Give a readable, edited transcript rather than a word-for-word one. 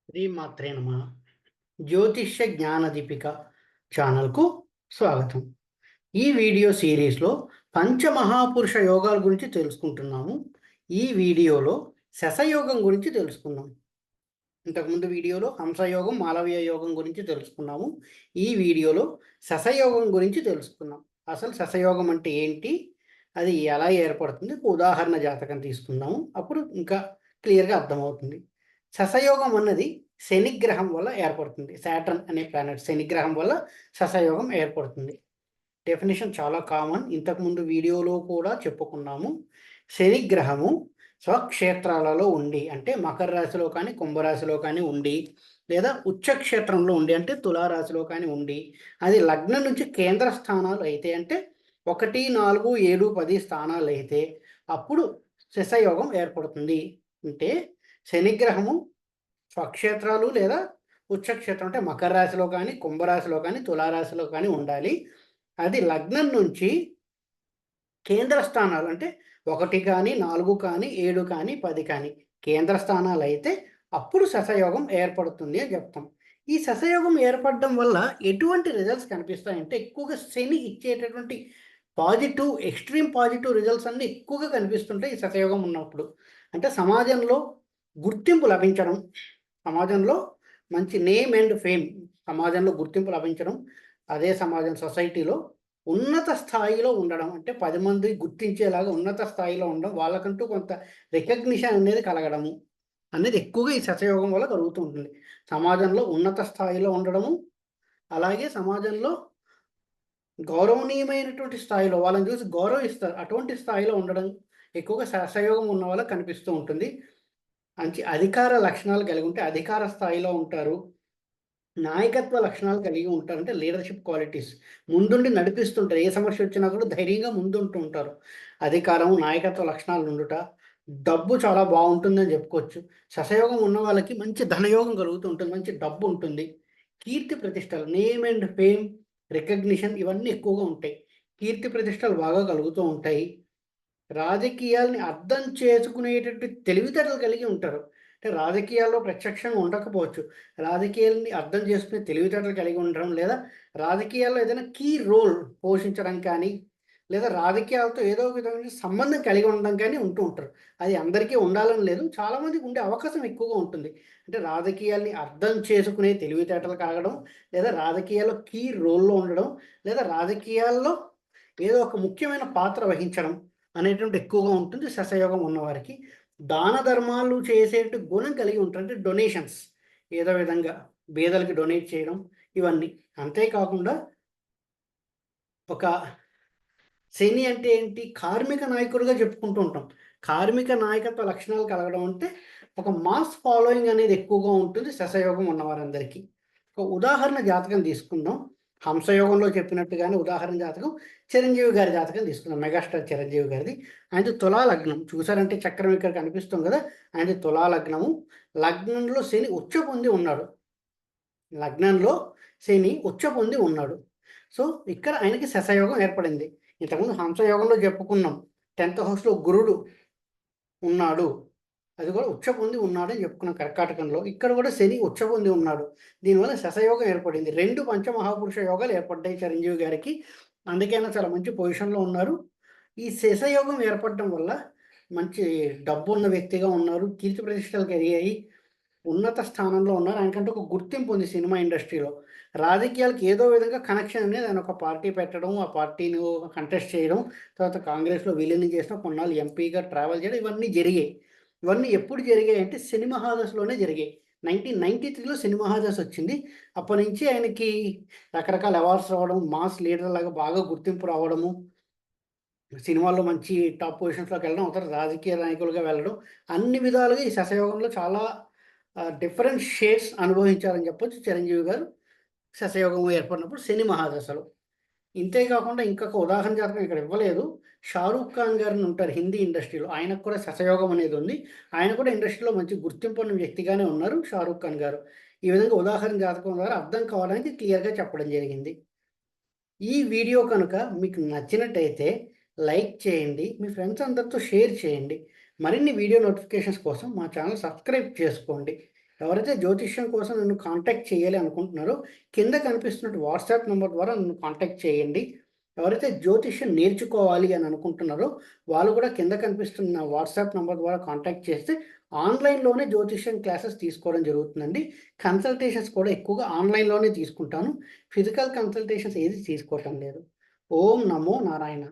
శ్రీమాత్రే నమః. జ్యోతిష్య జ్ఞానదీపిక ఛానల్కు స్వాగతం. ఈ వీడియో సిరీస్లో పంచమహాపురుష యోగాల గురించి తెలుసుకుంటున్నాము. ఈ వీడియోలో శశయోగం గురించి తెలుసుకున్నాం. ఇంతకుముందు వీడియోలో హంసయోగం, మాలవీయ యోగం గురించి తెలుసుకున్నాము. ఈ వీడియోలో శశయోగం గురించి తెలుసుకున్నాం. అసలు శశయోగం అంటే ఏంటి, అది ఎలా ఏర్పడుతుంది, ఉదాహరణ జాతకం తీసుకుందాము. అప్పుడు ఇంకా క్లియర్గా అర్థమవుతుంది. శశయోగం అన్నది శనిగ్రహం వల్ల ఏర్పడుతుంది. సాటర్న్ అనే ప్లానెట్ శనిగ్రహం వల్ల శశయోగం ఏర్పడుతుంది. డెఫినేషన్ చాలా కామన్, ఇంతకుముందు వీడియోలో కూడా చెప్పుకున్నాము. శనిగ్రహము స్వక్షేత్రాలలో ఉండి, అంటే మకర రాశిలో కానీ కుంభరాశిలో కానీ ఉండి, లేదా ఉచ్చక్షేత్రంలో ఉండి అంటే తులారాశిలో కానీ ఉండి, అది లగ్నం నుంచి కేంద్ర స్థానాలు అయితే, అంటే 1, 4, 7, 10 స్థానాలు అయితే అప్పుడు శశయోగం ఏర్పడుతుంది. అంటే శనిగ్రహము స్వక్షేత్రాలు లేదా ఉచ్చక్షేత్రం అంటే మకర రాశిలో కానీ కుంభరాశిలో కానీ తులారాశిలో కానీ ఉండాలి. అది లగ్నం నుంచి కేంద్ర స్థానాలు అంటే 1 కానీ 4 కానీ 7 కానీ 10 కానీ కేంద్ర స్థానాలు అయితే అప్పుడు శశయోగం ఏర్పడుతుంది అని చెప్తాం. ఈ శశయోగం ఏర్పడడం వల్ల ఎటువంటి రిజల్ట్స్ కనిపిస్తాయంటే, ఎక్కువగా శని ఇచ్చేటటువంటి పాజిటివ్, ఎక్స్ట్రీమ్ పాజిటివ్ రిజల్ట్స్ అన్నీ ఎక్కువగా కనిపిస్తుంటాయి ఈ శశయోగం ఉన్నప్పుడు. అంటే సమాజంలో గుర్తింపు లభించడం, సమాజంలో మంచి నేమ్ అండ్ ఫేమ్, సమాజంలో గుర్తింపు లభించడం, అదే సమాజం సొసైటీలో ఉన్నత స్థాయిలో ఉండడం, అంటే 10 మంది గుర్తించేలాగా ఉన్నత స్థాయిలో ఉండడం, వాళ్ళకంటూ కొంత రికగ్నిషన్ అనేది కలగడము అనేది ఎక్కువగా ఈ శశయోగం వల్ల కలుగుతూ ఉంటుంది. సమాజంలో ఉన్నత స్థాయిలో ఉండడము, అలాగే సమాజంలో గౌరవనీయమైనటువంటి స్థాయిలో వాళ్ళని చూసి గౌరవిస్తారు. అటువంటి స్థాయిలో ఉండడం ఎక్కువగా శశయోగం ఉన్న వాళ్ళకి కనిపిస్తూ ఉంటుంది. మంచి అధికార లక్షణాలు కలిగి ఉంటే అధికార స్థాయిలో ఉంటారు. నాయకత్వ లక్షణాలు కలిగి ఉంటారు. అంటే లీడర్‌షిప్ క్వాలిటీస్. ముందుండి నడిపిస్తుంటారు. ఏ సమస్య వచ్చినా కూడా ధైర్యంగా ముందుంటూ ఉంటారు. అధికారం, నాయకత్వ లక్షణాలు ఉండుట, డబ్బు చాలా బావుంటుందని చెప్పుకోవచ్చు. శశయోగం ఉన్న వాళ్ళకి మంచి ధనయోగం కలుగుతూ ఉంటుంది. మంచి డబ్బు ఉంటుంది. కీర్తి ప్రతిష్టలు, నేమ్ అండ్ ఫేమ్, రికగ్నిషన్ ఇవన్నీ ఎక్కువగా ఉంటాయి. కీర్తి ప్రతిష్టలు బాగా కలుగుతూ ఉంటాయి. రాజకీయాల్ని అర్థం చేసుకునేటటువంటి తెలివితేటలు కలిగి ఉంటారు. అంటే రాజకీయాల్లో ప్రత్యక్షంగా ఉండకపోవచ్చు. రాజకీయాల్ని అర్థం చేసుకునే తెలివితేటలు కలిగి ఉండడం, లేదా రాజకీయాల్లో ఏదైనా కీ రోల్ పోషించడం కానీ, లేదా రాజకీయాలతో ఏదో ఒక విధమైన సంబంధం కలిగి ఉండడం కానీ ఉంటూ ఉంటారు. అది అందరికీ ఉండాలని లేదు. చాలామందికి ఉండే అవకాశం ఎక్కువగా ఉంటుంది. అంటే రాజకీయాల్ని అర్థం చేసుకునే తెలివితేటలు కలగడం, లేదా రాజకీయాల్లో కీ రోల్‌లో ఉండడం, లేదా రాజకీయాల్లో ఏదో ఒక ముఖ్యమైన పాత్ర వహించడం అనేటువంటిది ఎక్కువగా ఉంటుంది శశయోగం ఉన్నవారికి. దాన ధర్మాలు చేసేటు గుణం కలిగి ఉంటారు. అంటే డొనేషన్స్ ఏదో విధంగా బీదలకి డొనేట్ చేయడం ఇవన్నీ. అంతేకాకుండా ఒక శని అంటే ఏంటి? కార్మిక నాయకుడిగా చెప్పుకుంటూ ఉంటాం. కార్మిక నాయకత్వ లక్షణాలు కలగడం అంటే ఒక మాస్ ఫాలోయింగ్ అనేది ఎక్కువగా ఉంటుంది శశయోగం ఉన్నవారందరికీ. ఒక ఉదాహరణ జాతకం తీసుకుందాం. హంసయోగంలో చెప్పినట్టుగానే ఉదాహరణ జాతకం చిరంజీవి గారి జాతకం తీసుకుందాం. మెగాస్టార్ చిరంజీవి గారిది. ఆయనది తులా లగ్నం. చూసారంటే చక్రం ఇక్కడ కనిపిస్తుంది కదా! ఆయనది తులా లగ్నము. లగ్నంలో శని ఉచ్చ పొంది ఉన్నాడు. లగ్నంలో శని ఉచ్చ పొంది ఉన్నాడు. సో, ఇక్కడ ఆయనకి శశయోగం ఏర్పడింది. ఇంతకుముందు హంసయోగంలో చెప్పుకున్నాం. 10th హౌస్‌లో గురుడు ఉన్నాడు. అది కూడా ఉచ్చ పొంది ఉన్నాడని చెప్పుకున్నాం కర్కాటకంలో. ఇక్కడ కూడా శని ఉచ్చ పొంది ఉన్నాడు. దీనివల్ల శశయోగం ఏర్పడింది. 2 పంచమహాపురుష యోగాలు ఏర్పడ్డాయి చిరంజీవి గారికి. అందుకే ఆయన చాలా మంచి పొజిషన్‌లో ఉన్నారు. ఈ శశయోగం ఏర్పడడం వల్ల మంచి డబ్బున్న వ్యక్తిగా ఉన్నారు. కీర్తి ప్రతిష్టలు కలిగాయి. ఉన్నత స్థానంలో ఉన్నారు. ఆయనకంటూ ఒక గుర్తింపు ఉంది సినిమా ఇండస్ట్రీలో. రాజకీయాలకి ఏదో విధంగా కనెక్షన్ అనేది, ఆయన ఒక పార్టీ పెట్టడం, ఆ పార్టీని కంటెస్ట్ చేయడం, తర్వాత కాంగ్రెస్‌లో విలీనం చేసిన కొన్నాళ్ళు ఎంపీగా ట్రావెల్ చేయడం ఇవన్నీ జరిగాయి. ఇవన్నీ ఎప్పుడు జరిగాయంటే శని మహాదశలోనే జరిగాయి. 1993లో శని మహాదశ వచ్చింది. అప్పటినుంచి ఆయనకి రకరకాల అవార్డ్స్ రావడం, మాస్ లీడర్ లాగా బాగా గుర్తింపు రావడము, సినిమాల్లో మంచి టాప్ పొజిషన్స్‌లోకి వెళ్ళడం, ఆ తర్వాత రాజకీయ నాయకులుగా వెళ్ళడం, అన్ని విధాలుగా ఈ శశయోగంలో చాలా డిఫరెంట్ షేడ్స్ అనుభవించారని చెప్పొచ్చు చిరంజీవి గారు శశయోగం ఏర్పడినప్పుడు శని మహాదశలో. ఇంతే కాకుండా ఇంకొక ఉదాహరణ జాతకం ఇక్కడ ఇవ్వలేదు. 'షారూక్ ఖాన్' గారని ఉంటారు హిందీ ఇండస్ట్రీలో. ఆయనకు కూడా శశయోగం అనేది ఉంది. ఆయన కూడా ఇండస్ట్రీలో మంచి గుర్తింపు ఉన్న వ్యక్తిగానే ఉన్నారు 'షారూక్ ఖాన్' గారు. ఈ విధంగా ఉదాహరణ జాతకం ద్వారా అర్థం కావడానికి క్లియర్‌గా చెప్పడం జరిగింది. ఈ వీడియో కనుక మీకు నచ్చినట్టయితే లైక్ చేయండి. మీ ఫ్రెండ్స్ అందరితో షేర్ చేయండి. మరిన్ని వీడియో నోటిఫికేషన్స్ కోసం మా ఛానల్ సబ్స్క్రైబ్ చేసుకోండి. ఎవరైతే జ్యోతిష్యం కోసం నన్ను కాంటాక్ట్ చేయాలి అనుకుంటున్నారో కింద కనిపిస్తున్న వాట్సాప్ నెంబర్ ద్వారా నన్ను కాంటాక్ట్ చేయండి. ఎవరైతే జ్యోతిష్యం నేర్చుకోవాలి అని అనుకుంటున్నారో వాళ్ళు కూడా కింద కనిపిస్తున్న వాట్సాప్ నెంబర్ ద్వారా కాంటాక్ట్ చేస్తే ఆన్లైన్లోనే జ్యోతిష్యం క్లాసెస్ తీసుకోవడం జరుగుతుందండి. కన్సల్టేషన్స్ కూడా ఎక్కువగా ఆన్లైన్లోనే తీసుకుంటాను. ఫిజికల్ కన్సల్టేషన్స్ ఏది తీసుకోవటం లేదు. ఓం నమో నారాయణ.